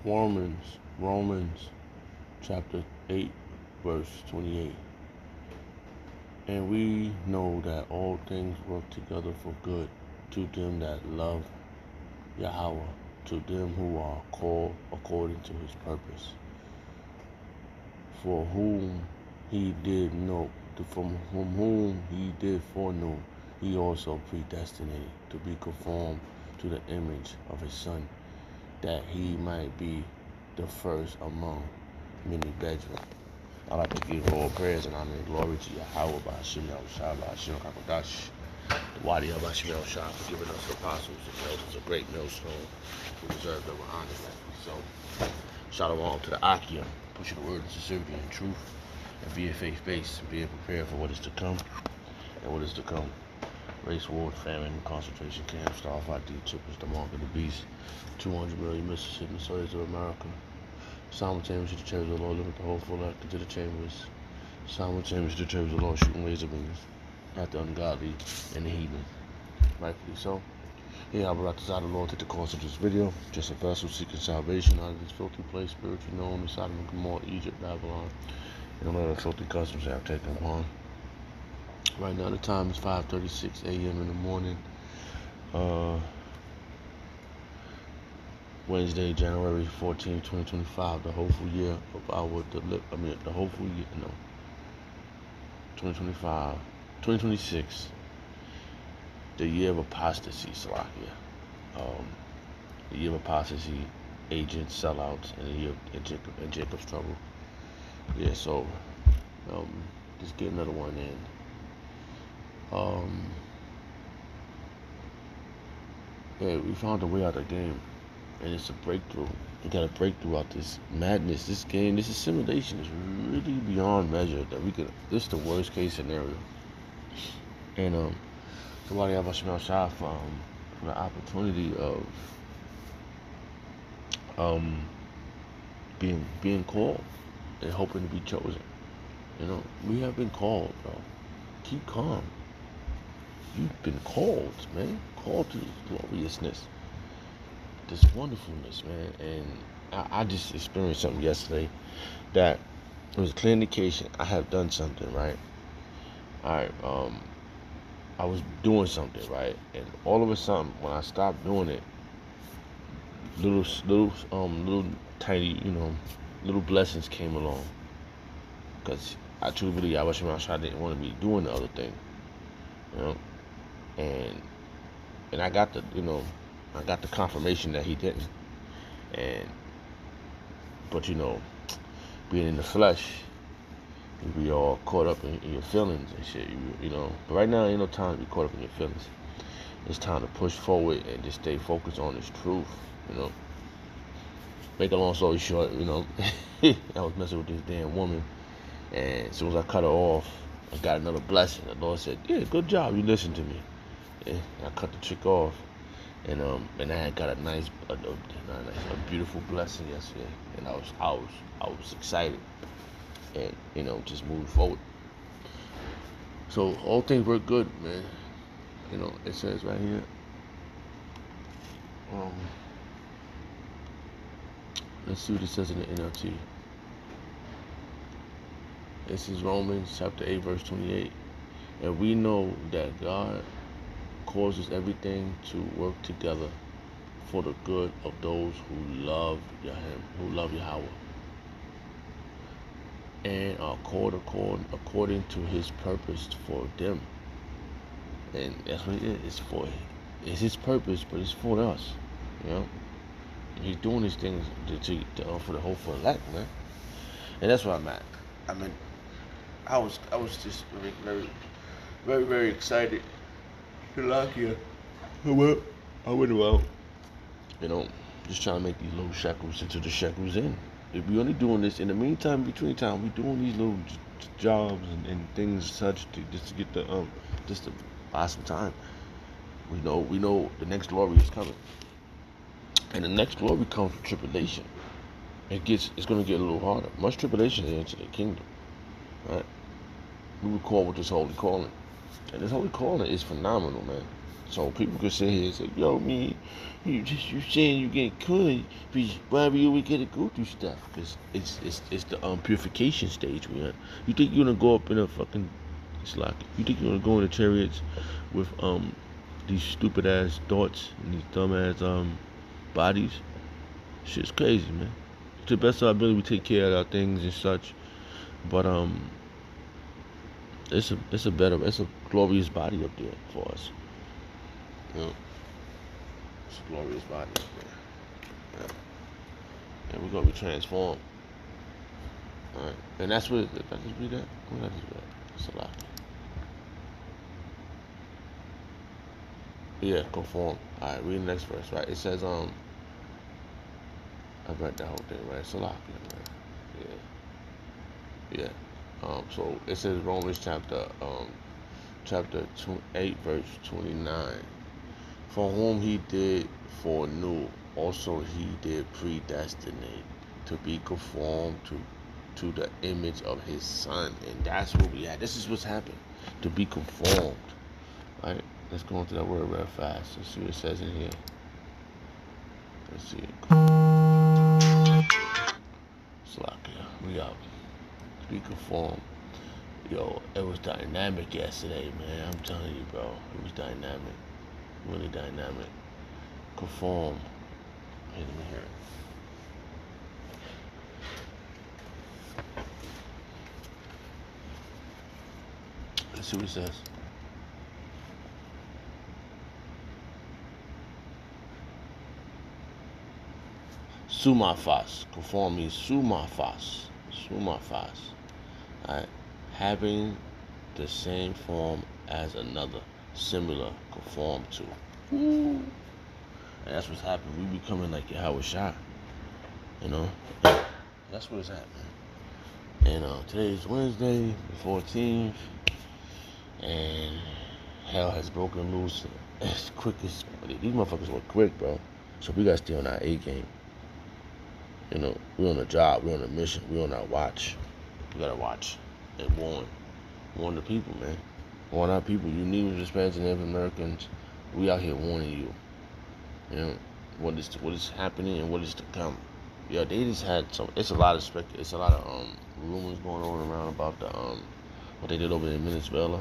Romans chapter 8, verse 28. And we know that all things work together for good to them that love Yahweh, to them who are called according to his purpose. For whom he did know, from whom he did foreknow, he also predestinated to be conformed to the image of his Son, that he might be the first among many brethren. I'd like to give all praise and honor and glory to Yahweh by Hashem Yahushua, by Hashem HaKadosh, the Wadi of Hashem Yahushua, for giving us apostles and elders a great millstone who deserve our honor. So, shalom to the Akia, pushing the word of sincerity and truth, and being faith-based, and being prepared for what is to come, and what is to come. Race wars, famine, concentration camps, starfight, D-chippers, the mark of the beast, 200 million Mississippi slaves of America. Simultaneously, the chambers of the Lord limit the whole full act into the chambers. Simultaneously, the chambers of the Lord shooting laser beams at the ungodly and the heathen. Rightfully so. Here, I brought this out of the Lord to the course of this video. Just a vessel seeking salvation out of this filthy place, spiritually known as Sodom and Gomorrah, Egypt, Babylon, and all the filthy customs they have taken upon. Right now, the time is 5:36 a.m. in the morning. Wednesday, January 14, 2025, the hopeful year of our the hopeful year, 2025, 2026, the year of apostasy, Salakia. The year of apostasy, agents, sellouts, and the year of Jacob's trouble. Yeah, so, just get another one in. Yeah, we found a way out of the game. And it's a breakthrough. We got a breakthrough out this madness. This game, this assimilation is really beyond measure. This is the worst case scenario. And somebody have a smell shot from the opportunity of being called and hoping to be chosen. We have been called, bro. Keep calm. You've been called, man. Called to this gloriousness. This wonderfulness, man. And I just experienced something yesterday that it was a clear indication I have done something, right? Alright, I was doing something, right? And all of a sudden, when I stopped doing it, little tiny, little blessings came along. Because I truly believe I didn't want to be doing the other thing. And I got the confirmation that he didn't. But being in the flesh, you be all caught up in your feelings and shit, But right now, ain't no time to be caught up in your feelings. It's time to push forward and just stay focused on this truth, Make a long story short, I was messing with this damn woman, and as soon as I cut her off, I got another blessing. The Lord said, "Yeah, good job, you listened to me." Yeah, I cut the chick off. And I had got a nice, a beautiful blessing yesterday, and I was excited, and just moving forward. So all things were good, man. It says right here. Let's see what it says in the NLT. This is Romans chapter 8, verse 28, and we know that God causes everything to work together for the good of those who love Yahweh, and are called according to his purpose for them. And that's what it is. It's his purpose, but it's for us. He's doing these things for the hopeful elect, man. And that's where I'm at. I mean, I was just very, very, very excited. Salakia. I went out, just trying to make these little shekels into the shekels in. If we only doing this in the meantime, between time, we doing these little jobs and things such just to get just to buy some time. We know the next glory is coming, and the next glory comes with tribulation. It's going to get a little harder. Much tribulation to enter the kingdom, right? We were called with this holy calling. And this holy calling is phenomenal, man. So people could sit here and say, yo, me, you saying you get cooked, why we get to go through stuff? Because it's the purification stage we on. You think you're gonna go up in a fucking slack? You think you're gonna go in the chariots with these stupid ass thoughts and these dumb ass bodies? Shit's crazy, man. To the best of our ability, we take care of our things and such, but it's a glorious body up there for us. You know, it's a glorious body up there. Yeah. And we're gonna be transformed. Alright. And that's what did I just read that? What did I just read? It's a lot. Yeah, conform. Alright, read the next verse, right? It says, I read that whole thing, right? It's a lot, man. Yeah. So it says Romans chapter 8, verse 29. For whom he did foreknew, also he did predestinate to be conformed to the image of his son. And that's what we had. This is what's happened. To be conformed. Right? Let's go into that word real fast. Let's see what it says in here. Let's see it. Slakia. We out. To be conformed. Yo, it was dynamic yesterday, man. I'm telling you, bro. It was dynamic. Really dynamic. Conform. Hey, let me hear it. Let's see what it says. Sumafas. Conform means sumafas. Sumafas. Alright. Having the same form as another. Similar. Conform to. Woo. And that's what's happening. We becoming like Yahweh Shah. You know? That's what it's happening. And today's Wednesday, the 14th. And hell has broken loose as quick as these motherfuckers were quick, bro. So we gotta stay on our A game. You know, we're on a job, we're on a mission, we're on our watch. We gotta watch and warn the people, man. Warn our people. You Negroes, Hispanics, and Native Americans. We out here warning you. You know what is happening and what is to come. Yeah, they just had some. It's a lot of rumors going on around about the what they did over in Venezuela.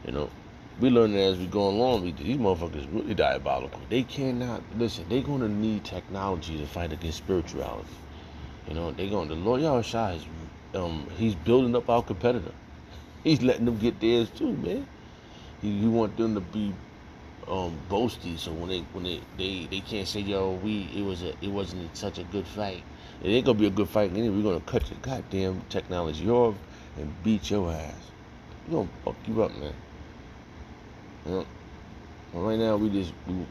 You know, we learn as we go along. These motherfuckers really diabolical. They cannot listen. They're gonna need technology to fight against spirituality. You know, the Lord Yahweh Shah is he's building up our competitor. He's letting them get theirs too, man. He want them to be boasty, so when they can't say, yo, it wasn't such a good fight. It ain't gonna be a good fight anyway. We're gonna cut your goddamn technology off and beat your ass. We're gonna fuck you up, man. You know? But right now we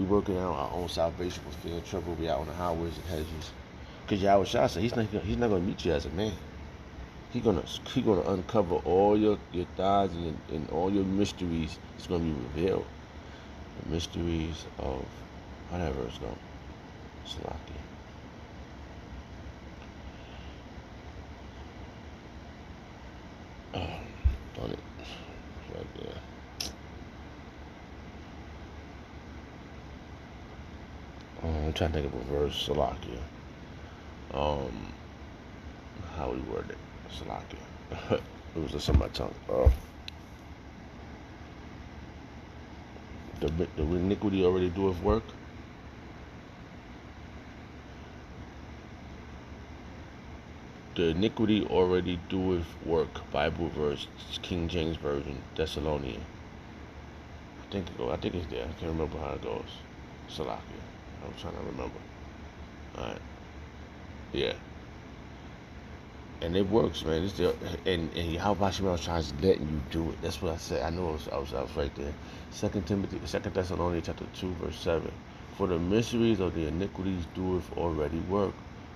working out our own salvation. We're feeling trouble. We out on the highways and hedges. Cause Yahweh Shah said he's not gonna meet you as a man. He gonna uncover all your thighs and all your mysteries. It's gonna be revealed. The mysteries of how that verse go. Salaki. On it. It's right there. I'm trying to think of a verse. Salakia. How we word it. Salakia. It was just on my tongue. The iniquity already doeth work. The iniquity already doeth work. Bible verse, King James Version, Thessalonian. I think it's there. I can't remember how it goes. Salakia. I'm trying to remember. Alright. Yeah. And it works, man. It's still, and how Bashimel tries letting you do it. That's what I said. I know I was right there. 2 Thessalonians chapter 2, verse 7. For the mysteries of the iniquities doeth already work.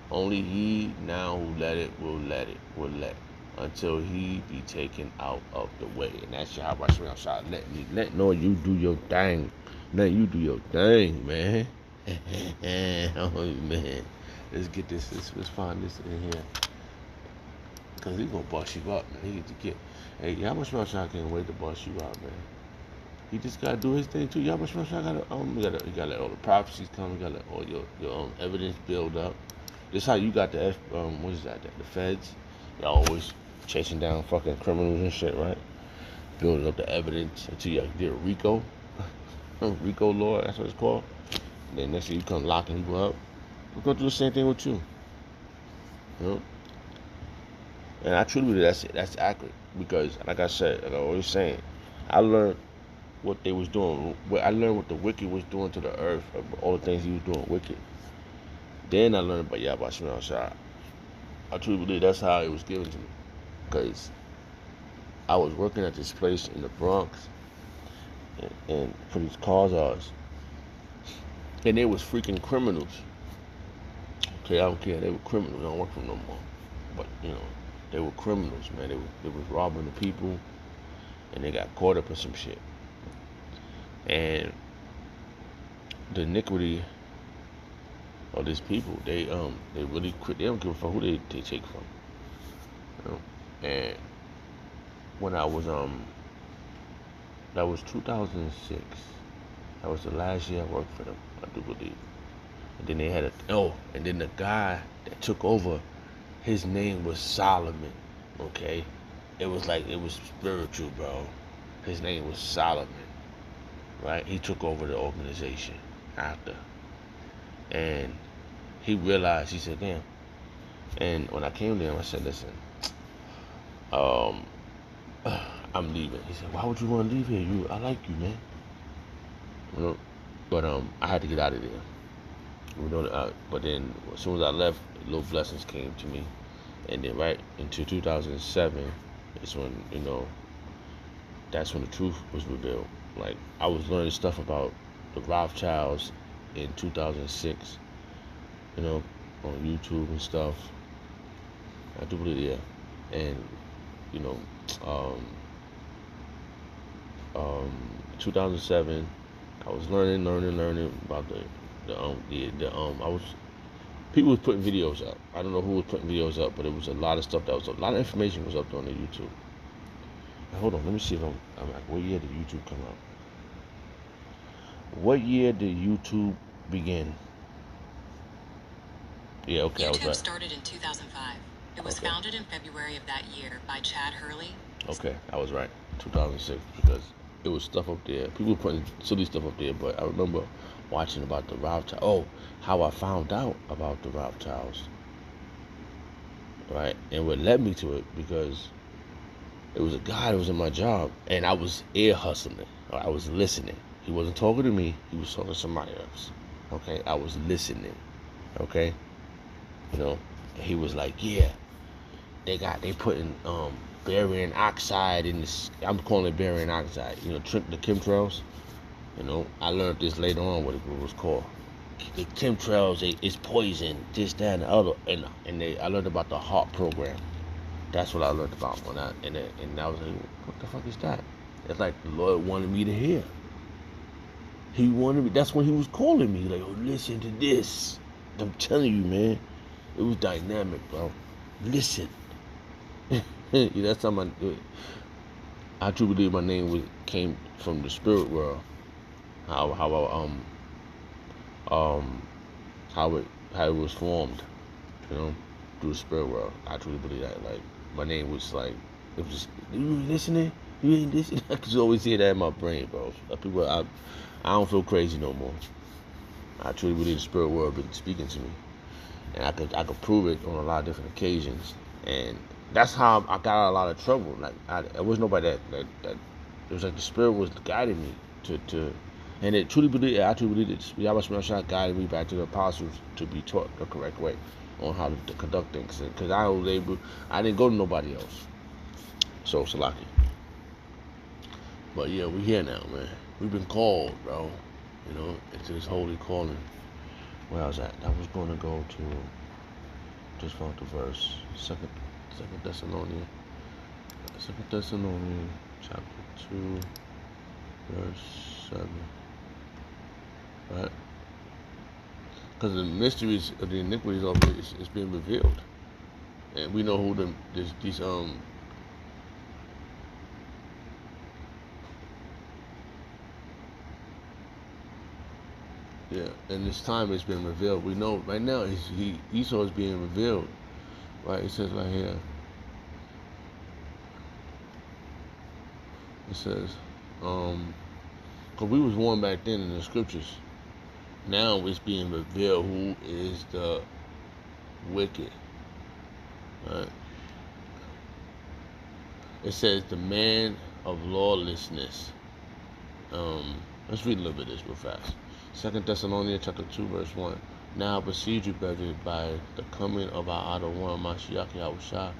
Only he now who will let until he be taken out of the way. And that's how Bashimel tries let know you do your thing. Let you do your thing, man. Oh man. Let's get this. Let's find this in here. Because he's going to bust you up, man. Hey, how much more shot can't wait to bust you out, man? he just gotta do his thing too. Y'all must gotta you gotta let all the prophecies come. You gotta let all your evidence build up. This how you got the what is that? The feds. Y'all always chasing down fucking criminals and shit, right? Building up the evidence until you get a RICO. RICO law, that's what it's called. And then next thing you come locking people up. We're gonna do the same thing with you. You know? And I truly believe that's accurate. Because like I said, like I always saying, I learned what they was doing. I learned what the wicked was doing to the earth, all the things he was doing wicked. Then I learned about Yahweh Shemel Shai. I truly believe that's how it was given to me. Because I was working at this place in the Bronx, and for these cars, and they was freaking criminals. Okay, I don't care. They were criminals. I don't work for them no more. But they were criminals, man. They was robbing the people, and they got caught up in some shit. And the iniquity of these people, they really quit. They don't give a fuck who they take from. And when I was that was 2006. That was the last year I worked for them, I do believe. And then they had and then the guy that took over, his name was Solomon. Okay, it was spiritual, bro. His name was Solomon, right? He took over the organization after, and he realized. He said, "Damn." And when I came to him, I said, "Listen, I'm leaving." He said, "Why would you want to leave here? I like you, man." But I had to get out of there. But then as soon as I left, little blessings came to me, and then right into 2007, it's when that's when the truth was revealed. Like I was learning stuff about the Rothschilds in 2006, on YouTube and stuff. I do believe, yeah, and 2007, I was learning about people was putting videos up. I don't know who was putting videos up, but it was a lot of stuff a lot of information was up there on the YouTube. Now, hold on, let me see if I'm like, what year did YouTube come out? What year did YouTube begin? Yeah, okay, I was right. YouTube started in 2005. It was founded in February of that year by Chad Hurley. Okay, I was right. 2006, because it was stuff up there. People were putting silly stuff up there, but I remember watching about the Rothschilds. Oh, how I found out about the Rothschilds. Right? And what led me to it, because it was a guy that was in my job, and I was ear hustling. I was listening. He wasn't talking to me. He was talking to somebody else. Okay? I was listening. Okay? He was like, yeah, they putting barium oxide in this. I'm calling it barium oxide. The chemtrails. I learned this later on what it was called. The chemtrails is poison, this, that, and the other. And I learned about the HARP program. That's what I learned about and I was like, what the fuck is that? It's like the Lord wanted me to hear. He wanted me. That's when he was calling me. Like, oh, listen to this. I'm telling you, man. It was dynamic, bro. Listen. That's how I truly believe my name came from the spirit world. How it was formed, through the spirit world. I truly believe that. Like my name was like, it was just, you listening? You ain't listening? I could always hear that in my brain, bro. People, I don't feel crazy no more. I truly believe the spirit world been speaking to me, and I could prove it on a lot of different occasions. And that's how I got out of a lot of trouble. Like there was nobody that it was like the spirit was guiding me to and I truly believe that Yahweh Shemel Shai guided me back to the apostles to be taught the correct way on how to conduct things. Because I didn't go to nobody else. So Salaki. But yeah, we here now, man. We've been called, bro. Into this holy calling. Where I was at, I was going to go to just found the verse, Second Thessalonians chapter 2, verse 7. Right? Because the mysteries of the iniquities of it is being revealed, and we know who these Yeah, and this time it's been revealed. We know right now Esau is being revealed. Right? It says right here. It says, because we was warned back then in the scriptures. Now it's being revealed who is the wicked. Right? It says the man of lawlessness. Let's read a little bit of this real fast. 2 Thessalonians chapter 2 verse 1. Now I beseech you, brethren, by the coming of our idol one Mashiach Yahushua,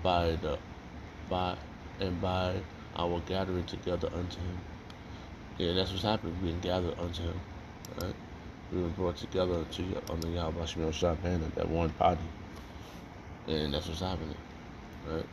by our gathering together unto him. Yeah, that's what's happening. Being gathered unto him. Right? We were brought together under Yahweh Shemel Shah banner, that one body. And that's what's happening. Right?